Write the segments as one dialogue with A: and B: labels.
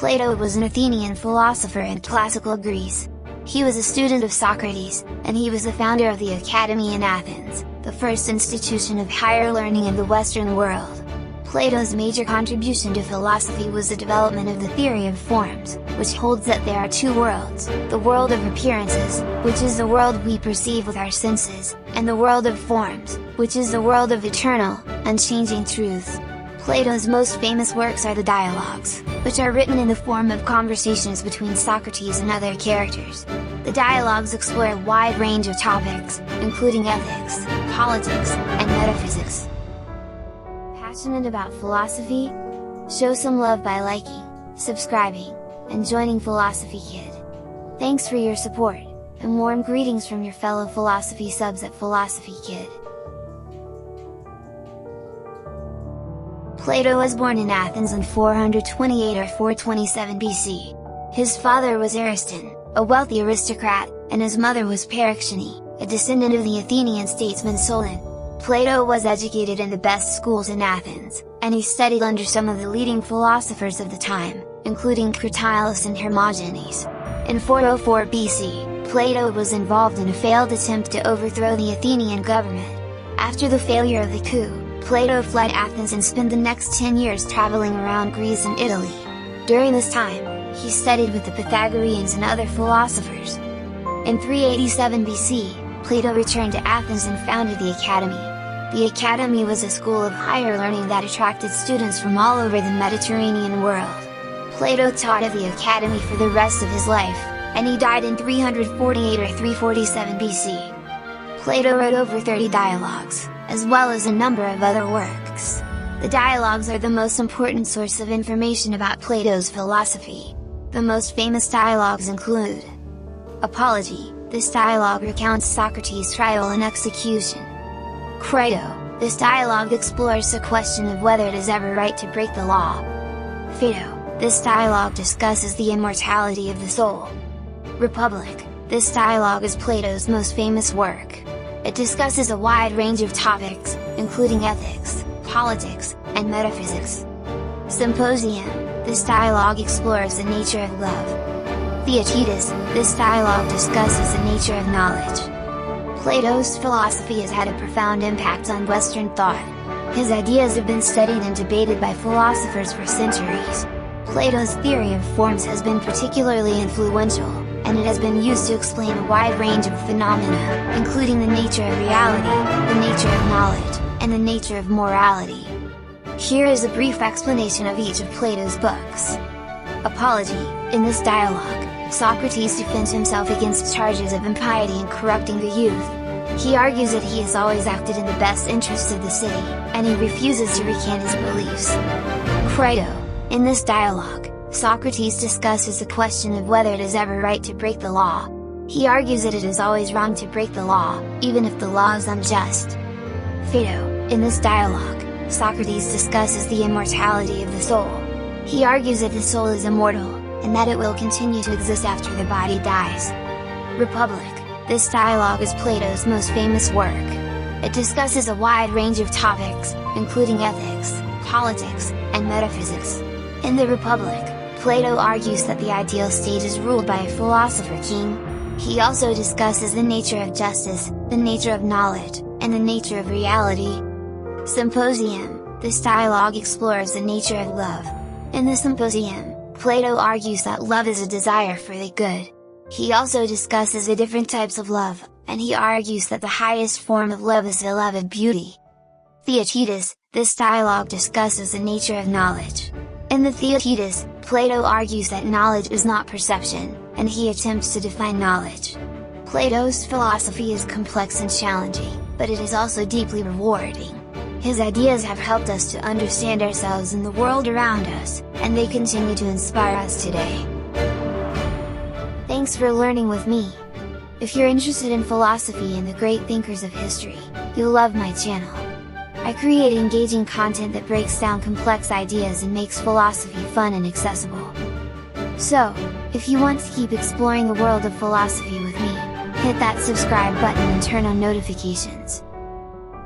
A: Plato was an Athenian philosopher in classical Greece. He was a student of Socrates, and he was the founder of the Academy in Athens, the first institution of higher learning in the Western world. Plato's major contribution to philosophy was the development of the theory of forms, which holds that there are two worlds, the world of appearances, which is the world we perceive with our senses, and the world of forms, which is the world of eternal, unchanging truths. Plato's most famous works are the dialogues, which are written in the form of conversations between Socrates and other characters. The dialogues explore a wide range of topics, including ethics, politics, and metaphysics. Passionate about philosophy? Show some love by liking, subscribing, and joining Philosophy Kid. Thanks for your support, and warm greetings from your fellow philosophy subs at Philosophy Kid. Plato was born in Athens in 428 or 427 BC. His father was Ariston, a wealthy aristocrat, and his mother was Perictione, a descendant of the Athenian statesman Solon. Plato was educated in the best schools in Athens, and he studied under some of the leading philosophers of the time, including Cratylus and Hermogenes. In 404 BC, Plato was involved in a failed attempt to overthrow the Athenian government. After the failure of the coup, Plato fled Athens and spent the next 10 years traveling around Greece and Italy. During this time, he studied with the Pythagoreans and other philosophers. In 387 BC, Plato returned to Athens and founded the Academy. The Academy was a school of higher learning that attracted students from all over the Mediterranean world. Plato taught at the Academy for the rest of his life, and he died in 348 or 347 BC. Plato wrote over 30 dialogues, as well as a number of other works. The dialogues are the most important source of information about Plato's philosophy. The most famous dialogues include Apology. This dialogue recounts Socrates' trial and execution. Crito. This dialogue explores the question of whether it is ever right to break the law. Phaedo. This dialogue discusses the immortality of the soul. Republic. This dialogue is Plato's most famous work. It discusses a wide range of topics, including ethics, politics, and metaphysics. Symposium. This dialogue explores the nature of love. Theaetetus. This dialogue discusses the nature of knowledge. Plato's philosophy has had a profound impact on Western thought. His ideas have been studied and debated by philosophers for centuries. Plato's theory of forms has been particularly influential, and it has been used to explain a wide range of phenomena, including the nature of reality, the nature of knowledge, and the nature of morality. Here is a brief explanation of each of Plato's books. Apology. In this dialogue, Socrates defends himself against charges of impiety and corrupting the youth. He argues that he has always acted in the best interests of the city, and he refuses to recant his beliefs. Crito. In this dialogue, Socrates discusses the question of whether it is ever right to break the law. He argues that it is always wrong to break the law, even if the law is unjust. Phaedo. In this dialogue, Socrates discusses the immortality of the soul. He argues that the soul is immortal, and that it will continue to exist after the body dies. Republic. This dialogue is Plato's most famous work. It discusses a wide range of topics, including ethics, politics, and metaphysics. In the Republic, Plato argues that the ideal state is ruled by a philosopher king. He also discusses the nature of justice, the nature of knowledge, and the nature of reality. Symposium. This dialogue explores the nature of love. In the Symposium, Plato argues that love is a desire for the good. He also discusses the different types of love, and he argues that the highest form of love is the love of beauty. Theaetetus. This dialogue discusses the nature of knowledge. In the Theaetetus, Plato argues that knowledge is not perception, and he attempts to define knowledge. Plato's philosophy is complex and challenging, but it is also deeply rewarding. His ideas have helped us to understand ourselves and the world around us, and they continue to inspire us today. Thanks for learning with me! If you're interested in philosophy and the great thinkers of history, you'll love my channel. I create engaging content that breaks down complex ideas and makes philosophy fun and accessible. So, if you want to keep exploring the world of philosophy with me, hit that subscribe button and turn on notifications.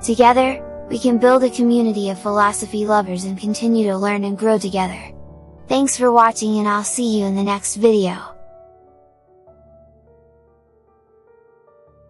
A: Together, we can build a community of philosophy lovers and continue to learn and grow together. Thanks for watching and I'll see you in the next video.